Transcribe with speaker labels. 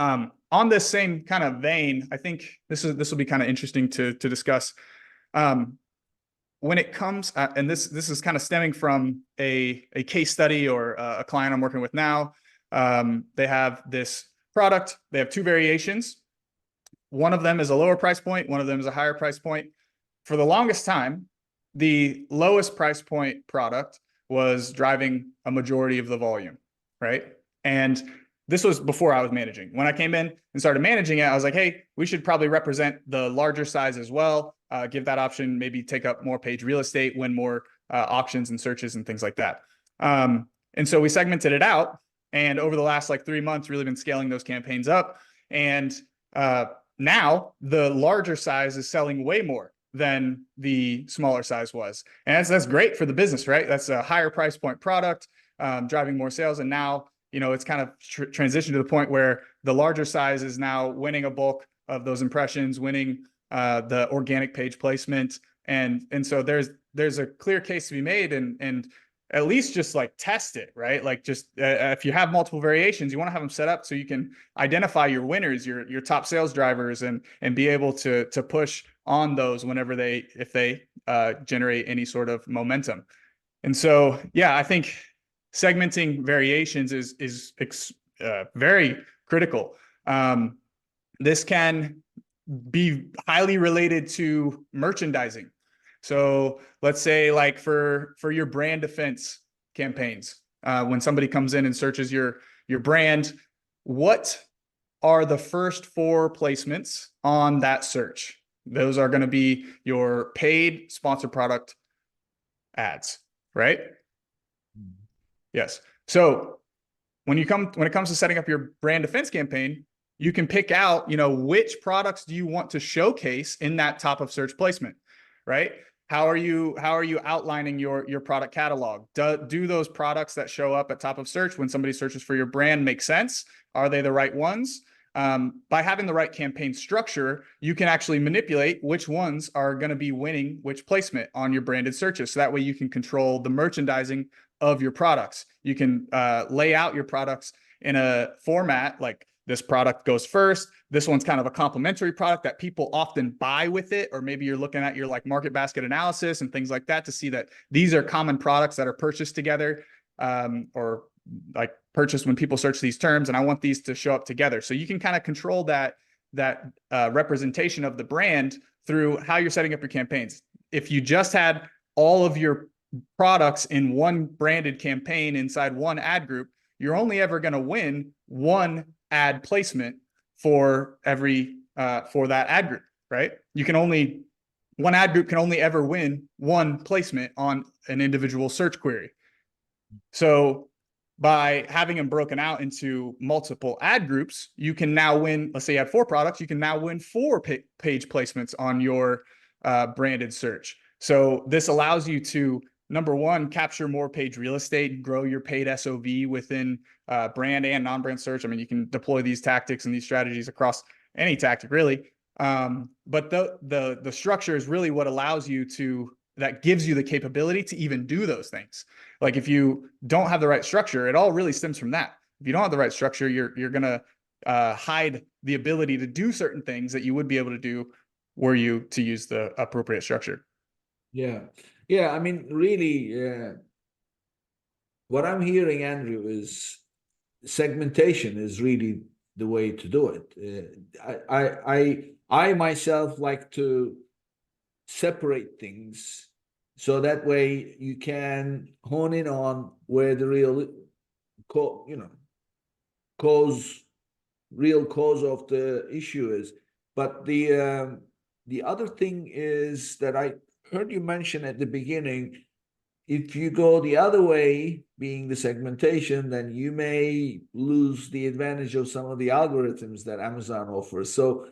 Speaker 1: On this same kind of vein, I think this will be kind of interesting to discuss. When it comes, and this is kind of stemming from a case study or a client I'm working with now. They have this product. They have two variations. One of them is a lower price point. One of them is a higher price point. For the longest time, the lowest price point product was driving a majority of the volume, right? And this was before I was managing. When I came in and started managing it, I was like, hey, we should probably represent the larger size as well. Give that option, maybe take up more page real estate, win more auctions and searches and things like that. And so we segmented it out. And over the last like 3 months, really been scaling those campaigns up. And now the larger size is selling way more than the smaller size was. And that's great for the business, right? That's a higher price point product, driving more sales. And now, it's kind of transitioned to the point where the larger size is now winning a bulk of those impressions, winning the organic page placement. And so there's a clear case to be made, and at least just like test it, right? Like just if you have multiple variations, you want to have them set up so you can identify your winners, your top sales drivers, and be able to push on those whenever if they generate any sort of momentum. And so, yeah, I think segmenting variations is very critical. This can be highly related to merchandising. So let's say like for your brand defense campaigns, when somebody comes in and searches your brand, what are the first 4 placements on that search? Those are going to be your paid sponsored product ads, right? Yes. So when it comes to setting up your brand defense campaign, you can pick out, which products do you want to showcase in that top of search placement, right? How are you outlining your product catalog? Do those products that show up at top of search when somebody searches for your brand make sense? Are they the right ones? By having the right campaign structure, you can actually manipulate which ones are going to be winning which placement on your branded searches. So that way you can control the merchandising of your products. You can lay out your products in a format like this product goes first. This one's kind of a complementary product that people often buy with it. Or maybe you're looking at your like market basket analysis and things like that to see that these are common products that are purchased together, or like purchased when people search these terms. And I want these to show up together. So you can kind of control that representation of the brand through how you're setting up your campaigns. If you just had all of your products in one branded campaign inside one ad group, you're only ever going to win one ad placement for every for that ad group, right? One ad group can only ever win one placement on an individual search query. So by having them broken out into multiple ad groups, you can now win, let's say you have 4 products, you can now win 4 page placements on your branded search. So this allows you to, number one, capture more page real estate, grow your paid SOV within brand and non-brand search. I mean, you can deploy these tactics and these strategies across any tactic, really. But the structure is really what allows you that gives you the capability to even do those things. Like if you don't have the right structure, it all really stems from that. If you don't have the right structure, you're going to hide the ability to do certain things that you would be able to do were you to use the appropriate structure.
Speaker 2: Yeah. I mean, really, what I'm hearing, Andrew, is segmentation is really the way to do it. I myself like to separate things so that way you can hone in on where the real cause of the issue is. But the other thing is that I heard you mention at the beginning, if you go the other way, being the segmentation, then you may lose the advantage of some of the algorithms that Amazon offers. So